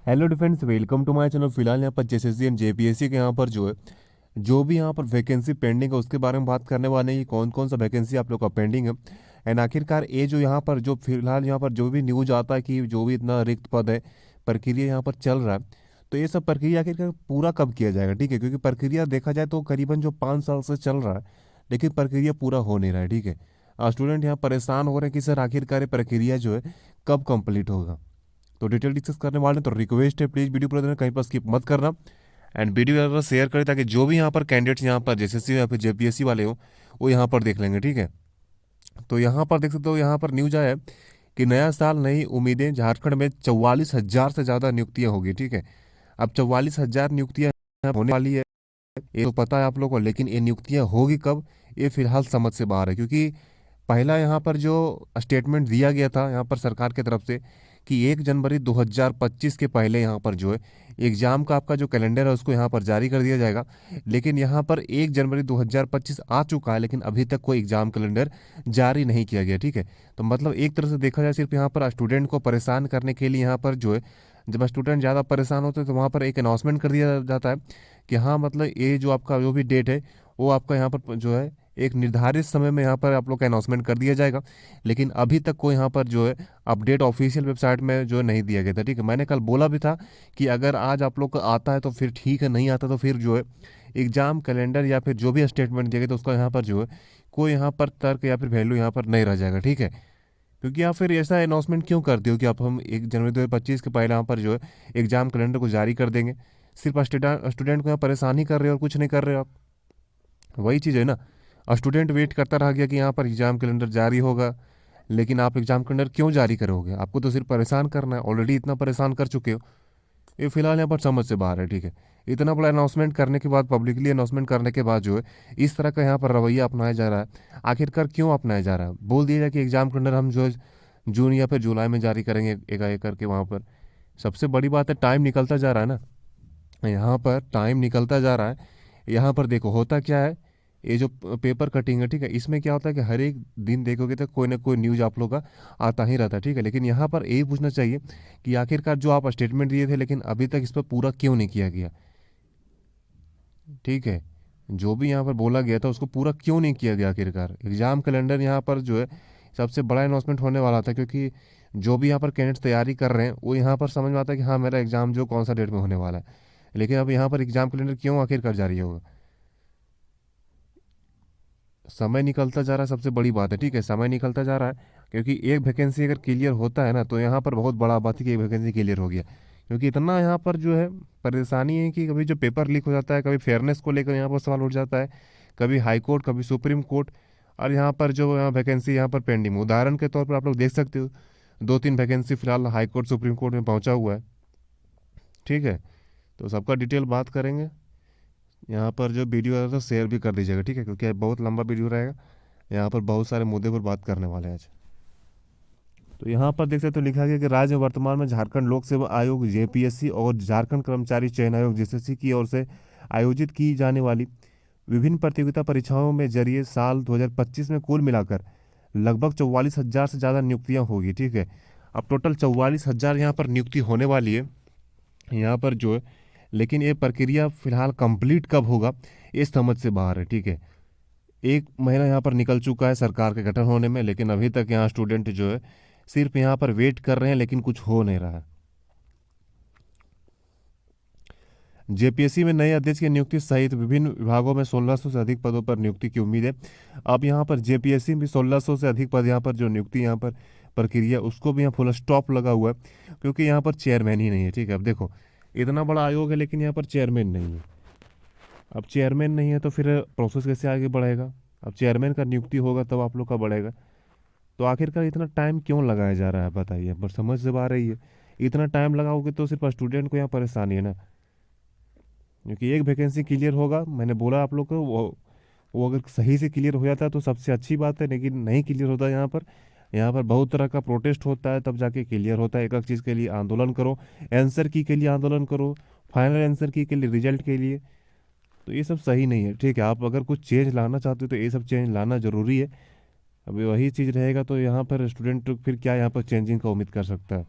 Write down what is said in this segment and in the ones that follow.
Hello defence, welcome to my channel. फिलहाल यहाँ पर जेएसएससी एंड जेपीएससी के यहाँ पर जो है, जो भी यहाँ पर वैकेंसी पेंडिंग है उसके बारे में बात करने वाले हैं कि कौन कौन सा वैकेंसी आप लोग का पेंडिंग है। एंड आखिरकार ये जो यहाँ पर जो फिलहाल यहाँ पर जो भी न्यूज आता है कि जो भी इतना रिक्त पद है, प्रक्रिया यहाँ पर चल रहा है, तो ये सब प्रक्रिया आखिरकार पूरा कब किया जाएगा। ठीक है, क्योंकि प्रक्रिया देखा जाए तो करीबन जो 5 साल से चल रहा है, लेकिन प्रक्रिया पूरा हो नहीं रहा है। ठीक है, स्टूडेंट यहाँ परेशान हो रहे हैं कि सर आखिरकार ये प्रक्रिया जो है कब कंप्लीट होगा। तो डिटेल डिस्कस करने वाले हैं, तो रिक्वेस्ट है प्लीज़ वीडियो पूरा देना, कहीं पर स्किप मत करना। एंड वीडियो अगर शेयर करें ताकि जो भी यहाँ पर कैंडिडेट्स यहाँ पर जेएसएससी या फिर जेपीएससी वाले हो वो यहाँ पर देख लेंगे। ठीक है, तो यहाँ पर देख सकते हो, यहाँ पर न्यूज आया है कि नया साल नई उम्मीदें, झारखंड में 44,000 से ज़्यादा नियुक्तियाँ होगी। ठीक है, अब 44,000 नियुक्तियाँ होने वाली है, ये तो पता है आप लोगों को, लेकिन ये नियुक्तियाँ होगी कब, ये फिलहाल समझ से बाहर है। क्योंकि पहला यहाँ पर जो स्टेटमेंट दिया गया था यहाँ पर सरकार की तरफ से कि 1 जनवरी 2025 के पहले यहाँ पर जो है एग्ज़ाम का आपका जो कैलेंडर है उसको यहाँ पर जारी कर दिया जाएगा। लेकिन यहाँ पर 1 जनवरी 2025 आ चुका है, लेकिन अभी तक कोई एग्ज़ाम कैलेंडर जारी नहीं किया गया। ठीक है, तो मतलब एक तरह से देखा जाए सिर्फ यहाँ पर स्टूडेंट को परेशान करने के लिए यहाँ पर जो है, जब स्टूडेंट ज़्यादा परेशान होते हैं तो वहाँ पर एक अनाउंसमेंट कर दिया जाता है कि हाँ मतलब ये जो आपका जो भी डेट है वो आपका यहाँ पर जो है एक निर्धारित समय में यहाँ पर आप लोग का अनाउंसमेंट कर दिया जाएगा। लेकिन अभी तक कोई यहाँ पर जो है अपडेट ऑफिशियल वेबसाइट में जो है नहीं दिया गया था। ठीक है, मैंने कल बोला भी था कि अगर आज आप लोग का आता है तो फिर ठीक है, नहीं आता तो फिर जो है एग्ज़ाम कैलेंडर या फिर जो भी स्टेटमेंट दिया गया तो उसका यहाँ पर जो है कोई यहाँ पर तर्क या फिर वैल्यू यहाँ पर नहीं रह जाएगा। ठीक है, क्योंकि आप फिर ऐसा अनाउंसमेंट क्यों करते हो कि आप हम 1 जनवरी 2025 के पहले यहाँ पर जो है एग्ज़ाम कैलेंडर को जारी कर देंगे। सिर्फ स्टूडेंट को यहाँ परेशान ही कर रहे हो और कुछ नहीं कर रहे हो आप। वही चीज़ है ना, स्टूडेंट वेट करता रह गया कि यहाँ पर एग्ज़ाम कैलेंडर जारी होगा, लेकिन आप एग्ज़ाम कैलेंडर क्यों जारी करोगे? आपको तो सिर्फ परेशान करना है, ऑलरेडी इतना परेशान कर चुके हो। ये फिलहाल यहाँ पर समझ से बाहर है। ठीक है, इतना बड़ा अनाउंसमेंट करने के बाद, पब्लिकली अनाउंसमेंट करने के बाद जो है इस तरह का यहाँ पर रवैया अपनाया जा रहा है। आखिरकार क्यों अपनाया जा रहा है? बोल दिया जाए कि एग्ज़ाम कैलेंडर हम जो है जून या फिर जुलाई में जारी करेंगे एकाएक करके। वहाँ पर सबसे बड़ी बात है टाइम निकलता जा रहा है ना, यहाँ पर टाइम निकलता जा रहा है। यहाँ पर देखो होता क्या है, ये जो पेपर कटिंग है, ठीक है, इसमें क्या होता है कि हर एक दिन देखोगे तो कोई ना कोई न्यूज़ आप लोग का आता ही रहता है। ठीक है, लेकिन यहाँ पर यही पूछना चाहिए कि आखिरकार जो आप स्टेटमेंट दिए थे लेकिन अभी तक इस पर पूरा क्यों नहीं किया गया। ठीक है, जो भी यहाँ पर बोला गया था उसको पूरा क्यों नहीं किया गया। आखिरकार एग्ज़ाम कैलेंडर यहाँ पर जो है सबसे बड़ा अनाउंसमेंट होने वाला था, क्योंकि जो भी यहाँ पर कैंडिडेट तैयारी कर रहे हैं वो यहाँ पर समझ में आता है कि हाँ मेरा एग्ज़ाम जो कौन सा डेट में होने वाला है। लेकिन अब यहाँ पर एग्ज़ाम कैलेंडर क्यों आखिरकार जारी होगा? समय निकलता जा रहा है, सबसे बड़ी बात है। ठीक है, समय निकलता जा रहा है, क्योंकि एक वैकेंसी अगर क्लियर होता है ना तो यहाँ पर बहुत बड़ा बात है कि एक वैकेंसी क्लियर हो गया। क्योंकि इतना यहाँ पर जो है परेशानी है कि कभी जो पेपर लीक हो जाता है, कभी फेयरनेस को लेकर यहाँ पर सवाल उठ जाता है, कभी हाई कोर्ट, कभी सुप्रीम कोर्ट। और यहाँ पर जो यहाँ वैकेंसी यहाँ पर पेंडिंग, उदाहरण के तौर पर आप लोग देख सकते हो 2-3 वैकेंसी फिलहाल हाई कोर्ट सुप्रीम कोर्ट में पहुँचा हुआ है। ठीक है, तो सबका डिटेल बात करेंगे। यहाँ पर जो वीडियो है तो शेयर भी कर दीजिएगा। ठीक है, क्योंकि बहुत लंबा वीडियो रहेगा, यहाँ पर बहुत सारे मुद्दे पर बात करने वाले हैं आज। तो यहाँ पर देख सकते हो लिखा गया कि राज्य में वर्तमान में झारखंड लोक सेवा आयोग जेपीएससी और झारखंड कर्मचारी चयन आयोग जेएसएससी की ओर से आयोजित की जाने वाली विभिन्न प्रतियोगिता परीक्षाओं में जरिए साल 2025 में कुल मिलाकर लगभग 44,000 से ज़्यादा नियुक्तियाँ होगी। ठीक है, अब टोटल 44,000 यहाँ पर नियुक्ति होने वाली है यहाँ पर जो है, लेकिन ये प्रक्रिया फिलहाल कंप्लीट कब होगा ये समझ से बाहर है। ठीक है, 1 महीना यहाँ पर निकल चुका है सरकार के गठन होने में, लेकिन अभी तक यहाँ स्टूडेंट जो है सिर्फ यहाँ पर वेट कर रहे हैं, लेकिन कुछ हो नहीं रहा है। जेपीएससी में नए अध्यक्ष की नियुक्ति सहित विभिन्न विभागों में 1,600 से अधिक पदों पर नियुक्ति की उम्मीद है। अब यहाँ पर जेपीएससी में 1,600 से अधिक पद यहाँ पर जो नियुक्ति यहाँ पर प्रक्रिया उसको भी यहाँ फुल स्टॉप लगा हुआ है, क्योंकि यहाँ पर चेयरमैन ही नहीं है। ठीक है, अब देखो इतना बड़ा आयोग है लेकिन यहाँ पर चेयरमैन नहीं है। अब चेयरमैन नहीं है तो फिर प्रोसेस कैसे आगे बढ़ेगा? अब चेयरमैन का नियुक्ति होगा तब आप लोग का बढ़ेगा। तो आखिरकार इतना टाइम क्यों लगाया जा रहा है बताइए, पर समझ से आ रही है। इतना टाइम लगाओगे तो सिर्फ स्टूडेंट को यहाँ परेशानी है ना, क्योंकि एक वैकेंसी क्लियर होगा, मैंने बोला आप लोग को, वो अगर सही से क्लियर हो जाता है तो सबसे अच्छी बात है, लेकिन नहीं क्लियर होता यहाँ पर बहुत तरह का प्रोटेस्ट होता है, तब जाके क्लियर होता है। एक एक चीज़ के लिए आंदोलन करो, आंसर की के लिए आंदोलन करो, फाइनल आंसर की के लिए, रिजल्ट के लिए। तो ये सब सही नहीं है। ठीक है, आप अगर कुछ चेंज लाना चाहते हो तो ये सब चेंज लाना ज़रूरी है। अभी वही चीज़ रहेगा तो यहाँ पर स्टूडेंट फिर क्या यहाँ पर चेंजिंग का उम्मीद कर सकता है?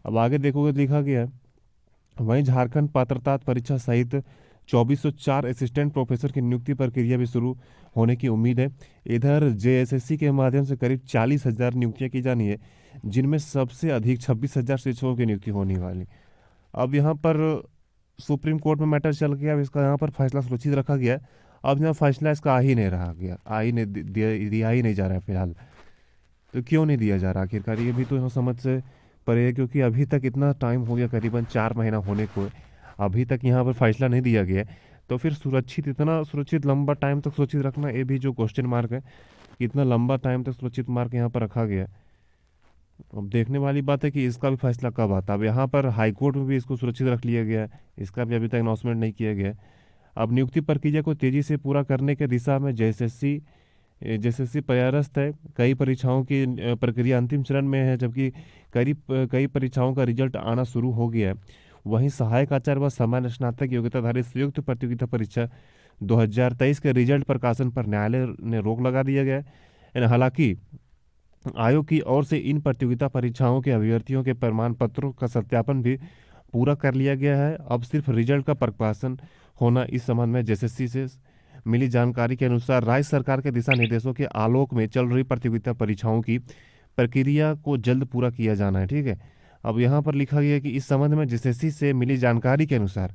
अब आगे देखोगे लिखा गया है वहीं झारखंड पात्रता परीक्षा सहित 2404 असिस्टेंट प्रोफेसर की नियुक्ति प्रक्रिया भी शुरू होने की उम्मीद है। इधर जेएसएससी के माध्यम से करीब 40,000 नियुक्तियां की जानी है, जिनमें सबसे अधिक 26,000 शिक्षकों की नियुक्ति होने वाली। अब यहाँ पर सुप्रीम कोर्ट में मैटर चल गया, अब इसका यहाँ पर फैसला सुरक्षित रखा गया है। अब यहाँ फैसला इसका आ ही नहीं दिया ही नहीं जा रहा है फिलहाल। तो क्यों नहीं दिया जा रहा आखिरकार, ये भी तो यहाँ समझ से परे है, क्योंकि अभी तक इतना टाइम हो गया, करीबन 4 महीना होने को है, अभी तक यहाँ पर फैसला नहीं दिया गया है। तो फिर सुरक्षित, इतना सुरक्षित लंबा टाइम तक सुरक्षित रखना, ये भी जो क्वेश्चन मार्क है कि इतना लंबा टाइम तक सुरक्षित मार्क यहाँ पर रखा गया है। अब देखने वाली बात है कि इसका भी फैसला कब आता है। अब यहाँ पर हाई कोर्ट में भी इसको सुरक्षित रख लिया गया है, इसका भी अभी तक अनाउंसमेंट नहीं किया गया है। अब नियुक्ति प्रक्रिया को तेजी से पूरा करने के दिशा में जेएसएससी प्रयासरत है। कई परीक्षाओं की प्रक्रिया अंतिम चरण में है, जबकि कई परीक्षाओं का रिजल्ट आना शुरू हो गया है। वहीं सहायक आचार्य व सामान्य स्नातक योग्यताधारी संयुक्त प्रतियोगिता परीक्षा 2023 के रिजल्ट प्रकाशन पर न्यायालय ने रोक लगा दिया गया है। हालांकि आयोग की ओर से इन प्रतियोगिता परीक्षाओं के अभ्यर्थियों के प्रमाण पत्रों का सत्यापन भी पूरा कर लिया गया है। अब सिर्फ रिजल्ट का प्रकाशन होना। इस संबंध में जेएसएससी से मिली जानकारी के अनुसार राज्य सरकार के दिशा निर्देशों के आलोक में चल रही प्रतियोगिता परीक्षाओं की प्रक्रिया को जल्द पूरा किया जाना है। ठीक है, अब यहाँ पर लिखा गया है कि इस संबंध में जेएसएससी से मिली जानकारी के अनुसार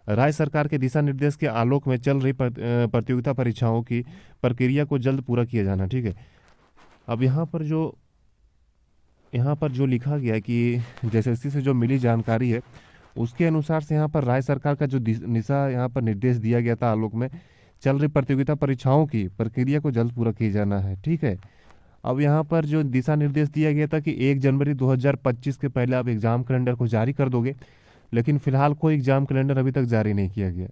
राज्य सरकार के दिशा निर्देश के आलोक में चल रही प्रतियोगिता परीक्षाओं की प्रक्रिया को जल्द पूरा किया जाना। ठीक है, अब यहाँ पर जो लिखा गया है कि जेएसएससी से जो मिली जानकारी है उसके अनुसार से यहाँ पर राज्य सरकार का जो दिशा यहाँ पर निर्देश दिया गया था आलोक में चल रही प्रतियोगिता परीक्षाओं की प्रक्रिया को जल्द पूरा किया जाना है। ठीक है, अब यहाँ पर जो दिशा निर्देश दिया गया था कि 1 जनवरी 2025 के पहले आप एग्जाम कैलेंडर को जारी कर दोगे, लेकिन फिलहाल कोई एग्जाम कैलेंडर अभी तक जारी नहीं किया गया।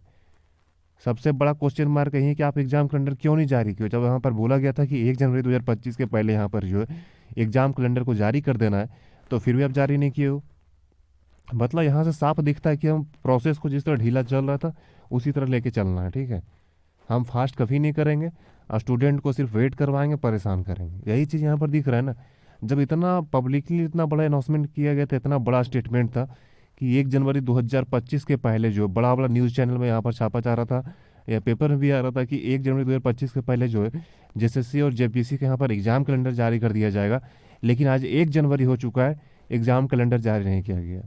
सबसे बड़ा क्वेश्चन मार्क यही है कि आप एग्जाम कैलेंडर क्यों नहीं जारी किए, जब यहाँ पर बोला गया था कि 1 जनवरी 2025 के पहले यहाँ पर जो है एग्जाम कैलेंडर को जारी कर देना है, तो फिर भी आप जारी नहीं किए हो। मतलब यहाँ से साफ दिखता है कि हम प्रोसेस को जिस तरह ढीला चल रहा था उसी तरह लेके चलना है। ठीक है, हम फास्ट कभी नहीं करेंगे और स्टूडेंट को सिर्फ वेट करवाएंगे, परेशान करेंगे। यही चीज़ यहाँ पर दिख रहा है ना। जब इतना पब्लिकली इतना बड़ा अनाउंसमेंट किया गया था, इतना बड़ा स्टेटमेंट था कि 1 जनवरी 2025 के पहले जो बड़ा बड़ा न्यूज़ चैनल में यहाँ पर छापा जा रहा था या पेपर में भी आ रहा था कि 1 जनवरी 2025 के पहले जो है जेएसएससी और जेपीएससी के यहाँ पर एग्जाम कैलेंडर जारी कर दिया जाएगा, लेकिन आज 1 जनवरी हो चुका है, एग्जाम कैलेंडर जारी नहीं किया गया।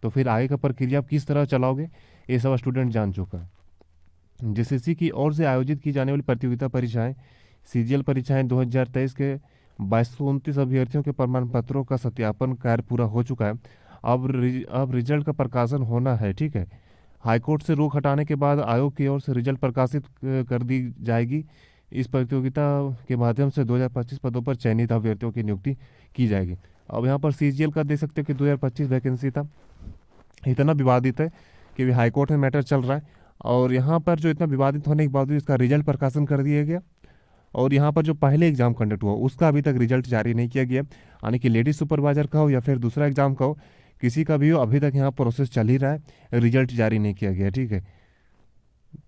तो फिर आगे का प्रक्रिया आप किस तरह चलाओगे, ये सब स्टूडेंट जान चुका है। जेएसएससी की ओर से आयोजित की जाने वाली प्रतियोगिता परीक्षाएं सीजीएल परीक्षाएं 2023 के 2229 अभ्यर्थियों के प्रमाण पत्रों का सत्यापन कार्य पूरा हो चुका है। अब रिजल्ट का प्रकाशन होना है। ठीक है, हाईकोर्ट से रोक हटाने के बाद आयोग की ओर से रिजल्ट प्रकाशित कर दी जाएगी। इस प्रतियोगिता के माध्यम से 2025 पदों पर चयनित अभ्यर्थियों की नियुक्ति की जाएगी। अब यहाँ पर सीजीएल का देख सकते हो कि 2025 वैकेंसी था, इतना विवादित है कि हाईकोर्ट में मैटर चल रहा है, और यहाँ पर जो इतना विवादित होने के बावजूद इसका रिजल्ट प्रकाशन कर दिया गया। और यहाँ पर जो पहले एग्जाम कंडक्ट हुआ उसका अभी तक रिजल्ट जारी नहीं किया गया, यानी कि लेडीज सुपरवाइजर का हो या फिर दूसरा एग्जाम का हो, किसी का भी हो, अभी तक यहाँ प्रोसेस चल ही रहा है, रिजल्ट जारी नहीं किया गया। ठीक है,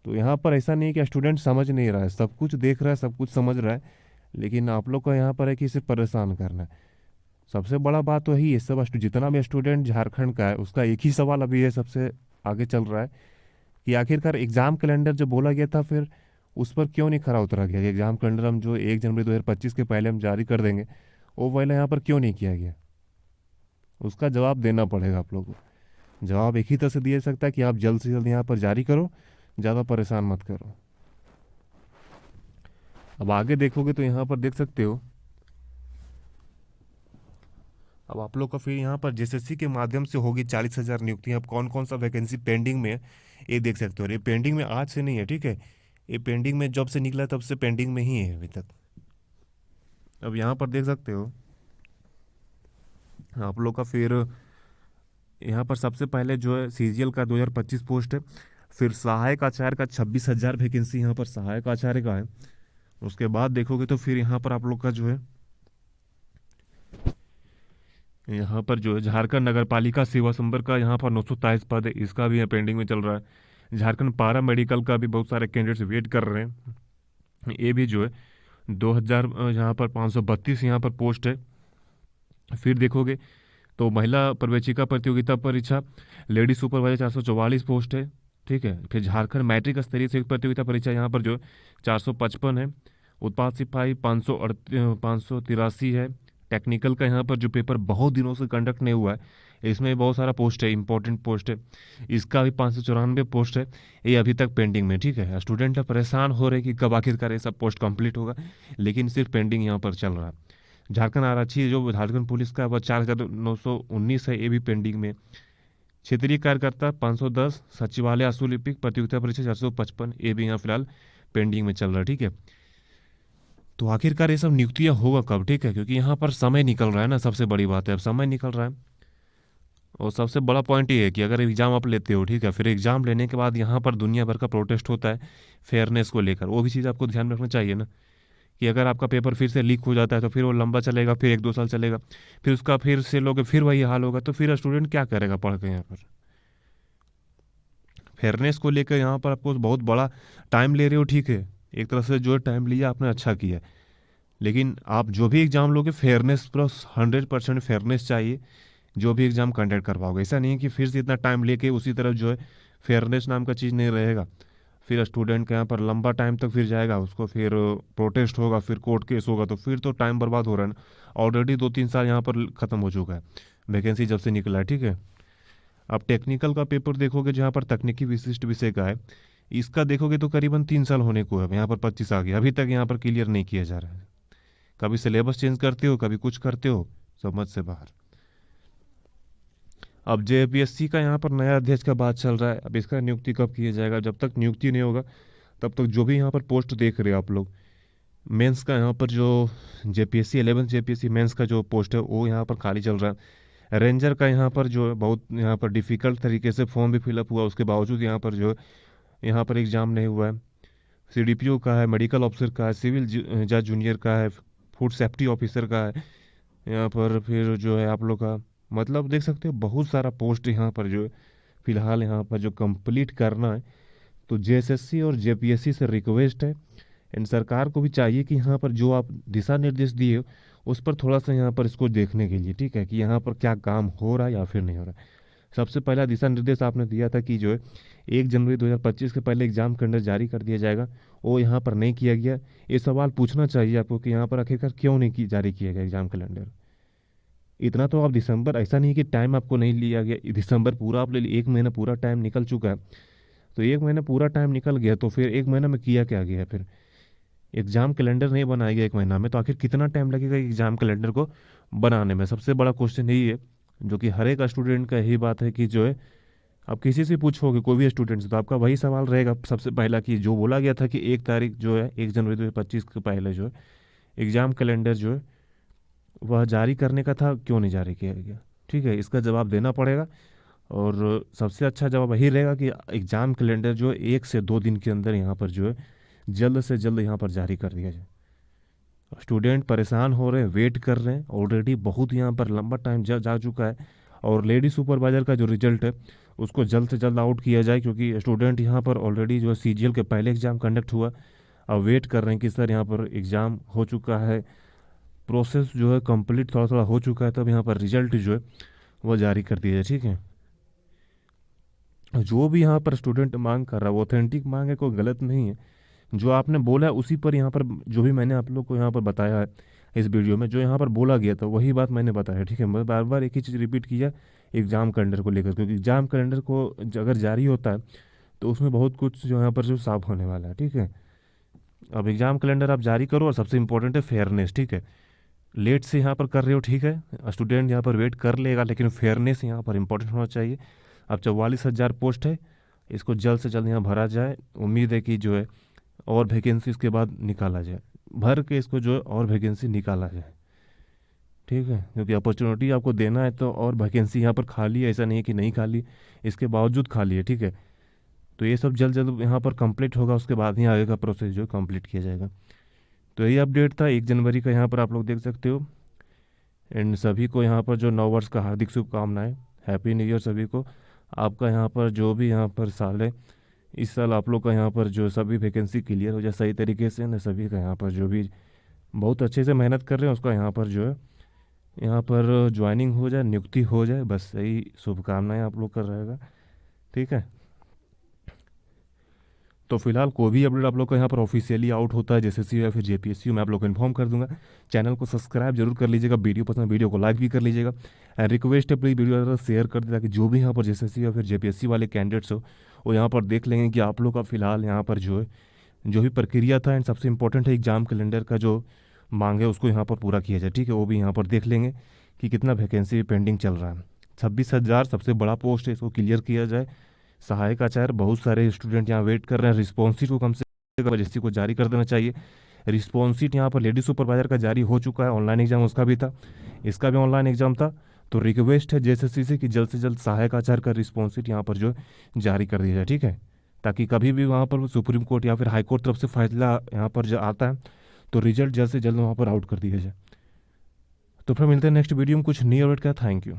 तो यहाँ पर ऐसा नहीं है कि स्टूडेंट समझ नहीं रहा है, सब कुछ देख रहा है, सब कुछ समझ रहा है, लेकिन आप लोग का यहाँ पर है कि इसे परेशान करना है। सबसे बड़ा बात तो यही है, सब जितना भी स्टूडेंट झारखंड का है उसका एक ही सवाल अभी है, सबसे आगे चल रहा है कि आखिरकार एग्जाम कैलेंडर जो बोला गया था फिर उस पर क्यों नहीं खरा उतरा गया। एग्जाम कैलेंडर हम जो 1 जनवरी 2025 के पहले हम जारी कर देंगे, वो वाला यहाँ पर क्यों नहीं किया गया, उसका जवाब देना पड़ेगा आप लोगों को। जवाब एक ही तरह से दिया जा सकता है कि आप जल्द से जल्द यहाँ पर जारी करो, ज़्यादा परेशान मत करो। अब आगे देखोगे तो यहाँ पर देख सकते हो, अब आप लोग का फिर यहाँ पर जेएसएससी के माध्यम से होगी 40,000 नियुक्तियाँ। अब कौन कौन सा वैकेंसी पेंडिंग में है ये देख सकते हो। ये पेंडिंग में आज से नहीं है, ठीक है, ये पेंडिंग में जब से निकला तब से पेंडिंग में ही है अभी तक। अब यहाँ पर देख सकते हो आप लोग का फिर यहाँ पर सबसे पहले जो है सीजीएल का 2025 पोस्ट है, फिर सहायक आचार्य का 26,000 वैकेंसी यहाँ पर सहायक आचार्य का है। उसके बाद देखोगे तो फिर यहाँ पर आप लोग का जो है यहाँ पर जो है झारखंड नगर पालिका सेवा संवर्ग का यहाँ पर 927 पद है, इसका भी पेंडिंग में चल रहा है। झारखंड पारा मेडिकल का भी बहुत सारे कैंडिडेट्स वेट कर रहे हैं, ये भी जो है 2000 यहाँ पर 532 यहाँ पर पोस्ट है। फिर देखोगे तो महिला प्रवेशिका प्रतियोगिता परीक्षा लेडी सुपरवाइजर 444 पोस्ट है, ठीक है। फिर झारखंड मैट्रिक स्तरीय संयुक्त प्रतियोगिता परीक्षा यहाँ पर जो 455 है। उत्पाद सिपाही 583 है। टेक्निकल का यहाँ पर जो पेपर बहुत दिनों से कंडक्ट नहीं हुआ है, इसमें बहुत सारा पोस्ट है, इंपॉर्टेंट पोस्ट है, इसका भी 594 पोस्ट है, ये अभी तक पेंडिंग में, ठीक है। स्टूडेंट परेशान हो रहे कि कब आखिरकार ये सब पोस्ट कंप्लीट होगा, लेकिन सिर्फ पेंडिंग यहाँ पर चल रहा है। झारखंड आरक्षी जो झारखंड पुलिस का वह 4919 है, ये भी पेंडिंग में। क्षेत्रीय कार्यकर्ता 510, सचिवालय अशुलिपिक प्रतियोगिता परीक्षा 455, ये भी यहाँ फिलहाल पेंडिंग में चल रहा है, ठीक है। तो आखिरकार ये सब नियुक्तियाँ होगा कब, ठीक है, क्योंकि यहाँ पर समय निकल रहा है ना, सबसे बड़ी बात है, अब समय निकल रहा है। और सबसे बड़ा पॉइंट ये है कि अगर एग्ज़ाम आप लेते हो, ठीक है, फिर एग्ज़ाम लेने के बाद यहाँ पर दुनिया भर का प्रोटेस्ट होता है फेयरनेस को लेकर, वो भी चीज़ आपको ध्यान में रखना चाहिए ना, कि अगर आपका पेपर फिर से लीक हो जाता है तो फिर वो लंबा चलेगा, फिर 1-2 साल चलेगा, फिर उसका फिर से लोगे, फिर वही हाल होगा, तो फिर स्टूडेंट क्या करेगा पढ़ के। यहाँ पर फेयरनेस को लेकर यहाँ पर आपको बहुत बड़ा टाइम ले रहे हो, ठीक है, एक तरह से जो टाइम लिया आपने अच्छा किया, लेकिन आप जो भी एग्ज़ाम लोगे फेयरनेस प्लस 100% फेयरनेस चाहिए जो भी एग्ज़ाम कंडक्ट करवाओगे। ऐसा नहीं है कि फिर से इतना टाइम लेके उसी तरफ जो है फेयरनेस नाम का चीज़ नहीं रहेगा, फिर स्टूडेंट के यहाँ पर लंबा टाइम तक फिर जाएगा, उसको फिर प्रोटेस्ट होगा, फिर कोर्ट केस होगा, तो फिर तो टाइम बर्बाद हो रहा है ना। ऑलरेडी 2-3 साल यहाँ पर ख़त्म हो चुका है वैकेंसी जब से निकला है, ठीक है। अब टेक्निकल का पेपर देखोगे जहाँ पर तकनीकी विशिष्ट विषय का है, इसका देखोगे तो करीबन 3 साल होने को है, यहाँ पर 25 आ गया, अभी तक यहाँ पर क्लियर नहीं किया जा रहा है। कभी सिलेबस चेंज करते हो, कभी कुछ करते हो, समझ से बाहर। अब जेपीएससी का यहाँ पर नया अध्यक्ष का बात चल रहा है, अब इसका नियुक्ति कब किया जाएगा, जब तक नियुक्ति नहीं होगा तब तक जो भी यहाँ पर पोस्ट देख रहे हो आप लोग, मेंस का यहाँ पर जो जेपीएससी 11 जेपीएससी मेंस का जो पोस्ट है वो यहाँ पर खाली चल रहा है। रेंजर का यहाँ पर जो है बहुत यहाँ पर डिफ़िकल्ट तरीके से फॉर्म भी फिलअप हुआ, उसके बावजूद यहाँ पर जो है यहाँ पर एग्ज़ाम नहीं हुआ है। सीडीपीओ का है, मेडिकल ऑफिसर का है, सिविल जज जूनियर का है, फूड सेफ्टी ऑफिसर का है यहाँ पर, फिर जो है आप लोग का मतलब देख सकते हो बहुत सारा पोस्ट यहाँ पर जो है फिलहाल यहाँ पर जो कंप्लीट करना है। तो जेएसएससी और जेपीएससी से रिक्वेस्ट है, एंड सरकार को भी चाहिए कि यहाँ पर जो आप दिशा निर्देश दिए हो उस पर थोड़ा सा यहाँ पर इसको देखने के लिए, ठीक है, कि यहाँ पर क्या काम हो रहा है या फिर नहीं हो रहा है। सबसे पहला दिशा निर्देश आपने दिया था कि जो है 1 जनवरी 2025 के पहले एग्जाम कैलेंडर जारी कर दिया जाएगा, वो यहाँ पर नहीं किया गया। ये सवाल पूछना चाहिए आपको कि यहाँ पर आखिरकार क्यों नहीं जारी किया गया एग्जाम कैलेंडर। इतना तो आप दिसंबर, ऐसा नहीं कि टाइम आपको नहीं लिया गया, दिसंबर पूरा आप ले लिए, 1 महीना पूरा टाइम निकल चुका है, तो 1 महीना पूरा टाइम निकल गया तो फिर 1 महीना में किया क्या गया, फिर एग्जाम कैलेंडर नहीं बनाया गया 1 महीना में, तो आखिर कितना टाइम लगेगा एग्जाम कैलेंडर को बनाने में। सबसे बड़ा क्वेश्चन यही है जो कि हर एक स्टूडेंट का यही बात है कि जो है आप किसी से पूछोगे कोई भी स्टूडेंट से तो आपका वही सवाल रहेगा सबसे पहला कि जो बोला गया था कि 1 तारीख जो है 1 जनवरी 2025 के पहले जो है एग्ज़ाम कैलेंडर जो है वह जारी करने का था, क्यों नहीं जारी किया गया, ठीक है, इसका जवाब देना पड़ेगा। और सबसे अच्छा जवाब यही रहेगा कि एग्ज़ाम कैलेंडर जो है 1 से 2 दिन के अंदर यहाँ पर जो है जल्द से जल्द यहाँ पर जारी कर दिया जाए। स्टूडेंट परेशान हो रहे हैं, वेट कर रहे हैं, ऑलरेडी बहुत यहाँ पर लंबा टाइम जा चुका है। और लेडी सुपरवाइजर का जो रिजल्ट है उसको जल्द से जल्द आउट किया जाए, क्योंकि स्टूडेंट यहाँ पर ऑलरेडी जो है सीजीएल के पहले एग्ज़ाम कंडक्ट हुआ, अब वेट कर रहे हैं कि सर यहाँ पर एग्ज़ाम हो चुका है, प्रोसेस जो है कंप्लीट थोड़ा थोड़ा हो चुका है, तब यहाँ पर रिजल्ट जो है वो जारी कर दिया जाए, ठीक है। जो भी यहाँ पर स्टूडेंट मांग कर रहा है वो ऑथेंटिक मांग है, कोई गलत नहीं है, जो आपने बोला है उसी पर यहाँ पर जो भी मैंने आप लोग को यहाँ पर बताया है इस वीडियो में, जो यहाँ पर बोला गया था वही बात मैंने बताया, ठीक है। मैं बार बार एक ही चीज़ रिपीट किया एग्ज़ाम कैलेंडर को लेकर, क्योंकि एग्ज़ाम कैलेंडर को अगर जारी होता है तो उसमें बहुत कुछ जो यहाँ पर जो साफ होने वाला है, ठीक है। अब एग्ज़ाम कैलेंडर आप जारी करो, और सबसे इंपॉर्टेंट है फेयरनेस, ठीक है। लेट से यहाँ पर कर रहे हो, ठीक है, स्टूडेंट यहाँ पर वेट कर लेगा, लेकिन फेयरनेस यहाँ पर इंपॉर्टेंट होना चाहिए। अब 44,000 पोस्ट है, इसको जल्द से जल्द यहाँ भरा जाए, उम्मीद है कि जो है और वैकेंसी इसके बाद निकाला जाए, भर के इसको जो है और वैकेंसी निकाला जाए, ठीक है, क्योंकि अपॉर्चुनिटी आपको देना है, तो और वैकेंसी यहाँ पर खाली है, ऐसा नहीं है कि नहीं खाली, इसके बावजूद खाली है, ठीक है। तो ये सब जल्द जल्द यहाँ पर कंप्लीट होगा, उसके बाद ही आगे का प्रोसेस जो है कंप्लीट किया जाएगा। तो यही अपडेट था 1 जनवरी का, यहाँ पर आप लोग देख सकते हो। एंड सभी को यहाँ पर जो नव वर्ष का हार्दिक शुभकामनाएं, हैप्पी न्यू ईयर सभी को। आपका यहाँ पर जो भी यहाँ पर साल है, इस साल आप लोग का यहाँ पर जो सभी वैकेंसी क्लियर हो जाए सही तरीके से, न सभी का यहाँ पर जो भी बहुत अच्छे से मेहनत कर रहे हैं उसका यहाँ पर जो है यहाँ पर ज्वाइनिंग हो जाए, नियुक्ति हो जाए, बस यही शुभकामनाएं आप लोग का रहेगा। ठीक है। तो फिलहाल कोई भी अपडेट आप लोग का यहाँ पर ऑफिशियली आउट होता है जैसे सी या फिर जेपीएससी, मैं आप लोग को इन्फॉर्म कर दूंगा। चैनल को सब्सक्राइब जरूर कर लीजिएगा, वीडियो पसंद वीडियो को लाइक भी कर लीजिएगा। एंड रिक्वेस्ट है प्लीज वीडियो ज़्यादा शेयर कर दे, ताकि जो भी यहाँ पर जेएसएससी या फिर जेपीएससी वाले कैंडिडेट्स हो वो यहाँ पर देख लेंगे कि आप लोग का फिलहाल यहाँ पर जो है जो भी प्रक्रिया था, एंड सबसे इंपॉर्टेंट है एग्जाम कैलेंडर का जो मांग है उसको यहाँ पर पूरा किया जाए। ठीक है, वो भी यहाँ पर देख लेंगे कि कितना वैकेंसी पेंडिंग चल रहा है। 26,000 सबसे बड़ा पोस्ट है, इसको क्लियर किया जाए। सहायक आचार्य बहुत सारे स्टूडेंट यहाँ वेट कर रहे हैं। रिस्पॉन्स शीट को कम से कम एजेंसी को जारी कर देना चाहिए। रिस्पॉन्स शीट यहाँ पर लेडी सुपरवाइजर का जारी हो चुका है, ऑनलाइन एग्जाम उसका भी था, इसका भी ऑनलाइन एग्जाम था। तो रिक्वेस्ट है जेएसएससी से कि जल्द से जल्द सहायक आचार्य का रिस्पॉन्स शीट यहाँ पर जो है जारी कर दिया जाए। ठीक है, ताकि कभी भी वहाँ पर सुप्रीम कोर्ट या फिर हाई कोर्ट तरफ से फैसला यहाँ पर जो आता है तो रिजल्ट जल्द से जल्द वहाँ पर आउट कर दिया जाए। तो फिर मिलते हैं नेक्स्ट वीडियो में कुछ नई अपडेट का। Thank you.